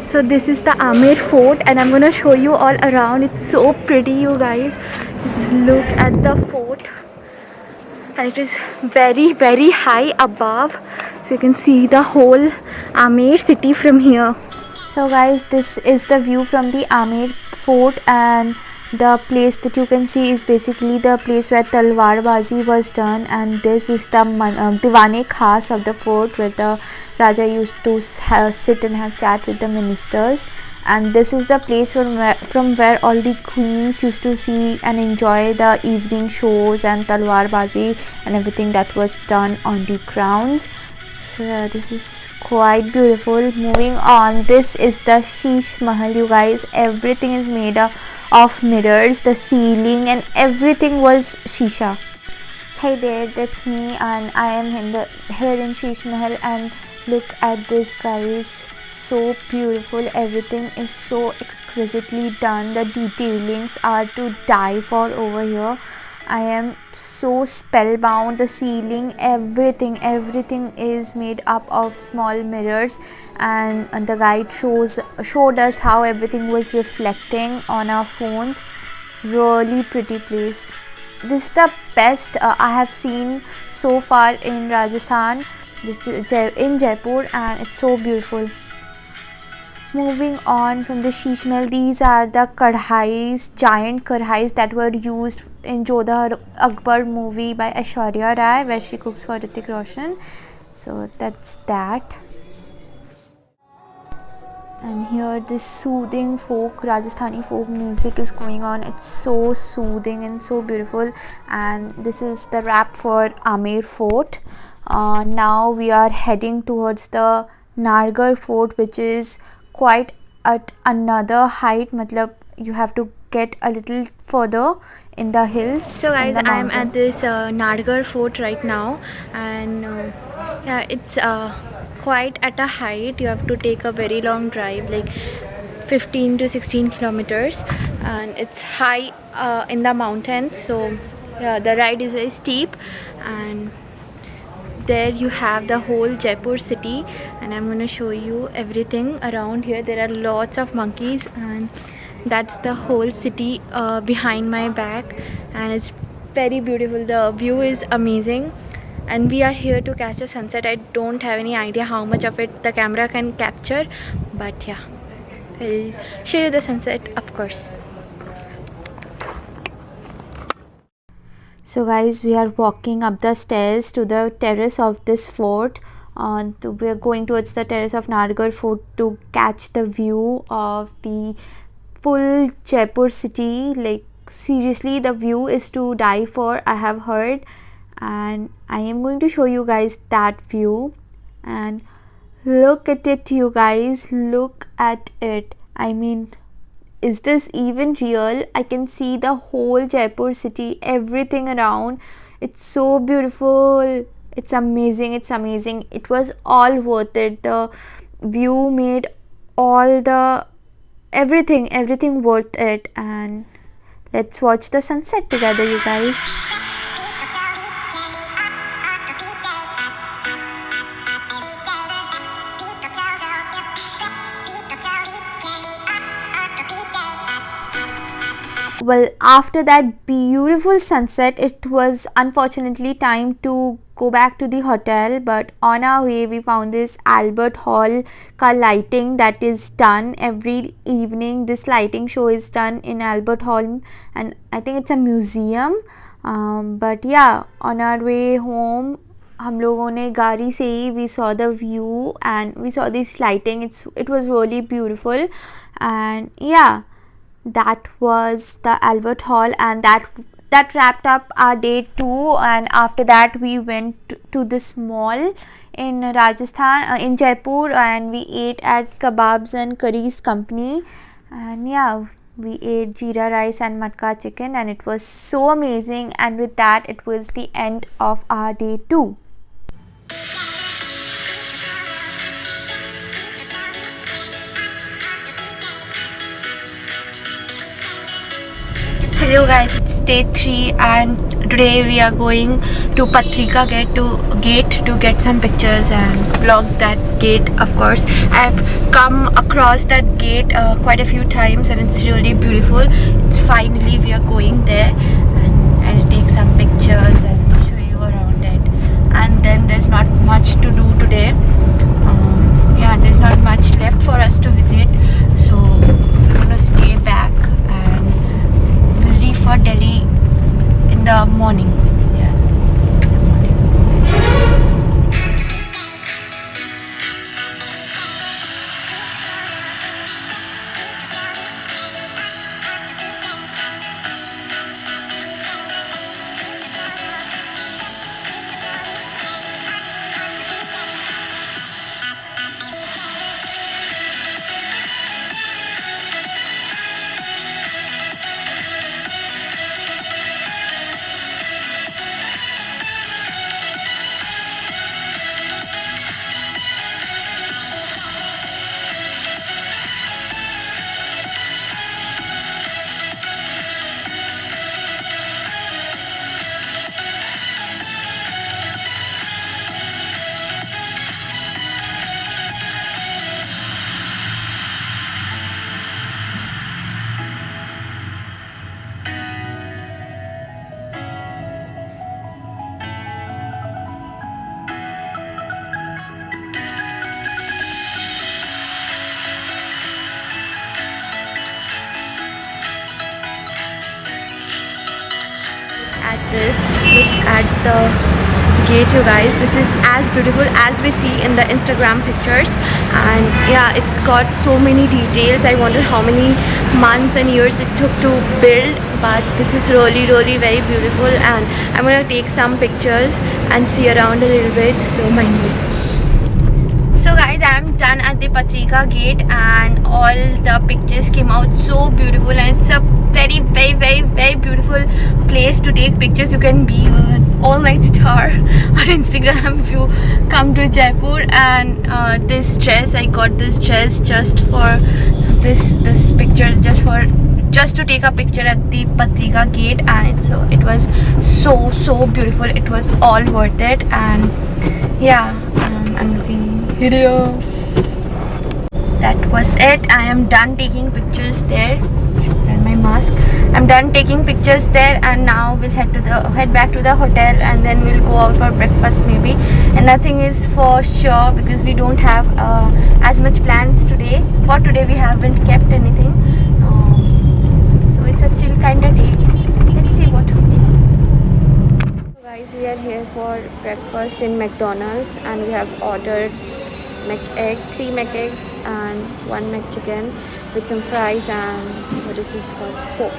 So this is the Amer fort and I'm gonna show you all around. It's so pretty, you guys. Just look at the fort, and it is very high above, so you can see the whole Amer city from here. So guys, this is the view from the Amer fort, and the place that you can see is basically the place where Talwar Bazi was done, and this is the Diwane Khas of the fort, where the Raja used to sit and have chat with the ministers. And this is the place from where all the queens used to see and enjoy the evening shows and Talwar Bazi and everything that was done on the grounds. So yeah, this is quite beautiful. Moving on, this is the Sheesh Mahal, you guys. Everything is made of mirrors. The ceiling and everything was shisha. Hey there, that's me, and I am here in Sheesh Mahal, and look at this, guys. So beautiful. Everything is so exquisitely done. The detailings are to die for over here. I am so spellbound. The ceiling, everything is made up of small mirrors, and the guide showed us how everything was reflecting on our phones. Really pretty place. This is the best I have seen so far in Rajasthan. This is in Jaipur, and it's so beautiful. Moving on from the Sheesh Mahal, these are the kadhais, giant kadhais that were used in Jodha Akbar movie by Aishwarya Rai, where she cooks for Hrithik Roshan. So that's that. And here this soothing Rajasthani folk music is going on. It's so soothing and so beautiful. And this is the wrap for Amer Fort. Now we are heading towards the Nargar Fort, which is quite at another height. Matlab, you have to get a little further in the hills. So guys, I am at this Nargar Fort right now, and yeah, it's quite at a height. You have to take a very long drive, like 15 to 16 kilometers, and it's high in the mountains. So yeah, the ride is very steep, and there you have the whole Jaipur city, and I'm gonna show you everything around here. There are lots of monkeys, and that's the whole city behind my back, and it's very beautiful. The view is amazing, and we are here to catch a sunset. I don't have any idea how much of it the camera can capture, but yeah, I'll show you the sunset, of course. So guys, we are walking up the stairs to the terrace of this fort. We are going towards the terrace of Nargar Fort to catch the view of the full Jaipur city. Like seriously, the view is to die for, I have heard, and I am going to show you guys that view. And look at it, you guys, look at it. I mean, is this even real? I can see the whole Jaipur city, everything around. It's so beautiful. It's amazing. It was all worth it. The view made all the everything worth it. And let's watch the sunset together, you guys. Well, after that beautiful sunset, it was unfortunately time to go back to the hotel, but on our way we found this Albert Hall ka lighting that is done every evening. This lighting show is done in Albert Hall, and I think it's a museum. But yeah, on our way home, हम लोगों ने गाड़ी से ही we saw the view and we saw this lighting. It was really beautiful, and yeah, that was the Albert Hall, and that wrapped up our day 2. And after that we went to this mall in Rajasthan, in Jaipur, and we ate at Kebabs and Curries Company. And yeah, we ate jeera rice and matka chicken, and it was so amazing. And with that, it was the end of our day 2. Hello guys, it's day 3 and today we are going to Patrika gate to get some pictures and vlog that gate. Of course, I have come across that gate quite a few times and it's really beautiful. It's finally we are going there and I'll take some pictures and show you around it. And then there's not much to do today. Yeah, there's not much left for us to visit, so we're gonna stay back and we'll leave for Delhi in the morning. Yeah, in the morning. At this, look at the gate, you guys. This is as beautiful as we see in the Instagram pictures, and yeah, it's got so many details. I wonder how many months and years it took to build, but this is really very beautiful, and I'm gonna take some pictures and see around a little bit, so mind me. So guys, I'm done at the Patrika gate and all the pictures came out so beautiful, and it's a very beautiful place to take pictures. You can be an all-night star on Instagram if you come to Jaipur. And this dress, I got this dress just for this picture, just to take a picture at the Patrika gate, and it was so beautiful. It was all worth it. And yeah, I'm looking hideous. That was it. I am done taking pictures there. And my mask. I'm done taking pictures there, and now we'll head back to the hotel, and then we'll go out for breakfast maybe. And nothing is for sure because we don't have as much plans today. For today we haven't kept anything. So it's a chill kind of day. Let's see what happens. So guys, we are here for breakfast in McDonald's, and we have ordered three McEggs and one McChicken with some fries and what is this called? Coke.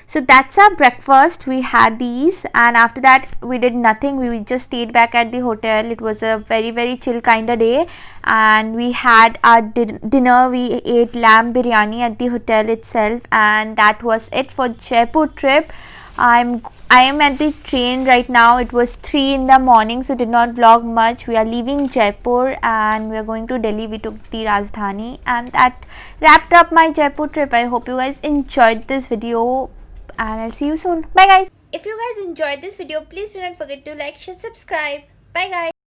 So that's our breakfast. We had these, and after that we did nothing. We just stayed back at the hotel. It was a very chill kind of day, and we had our dinner. We ate lamb biryani at the hotel itself, and that was it for Jaipur trip. I am at the train right now. It was 3 in the morning, so did not vlog much. We are leaving Jaipur and we are going to Delhi. We took the Rajdhani, and that wrapped up my Jaipur trip. I hope you guys enjoyed this video, and I'll see you soon. Bye guys. If you guys enjoyed this video, please do not forget to like, share, subscribe. Bye guys.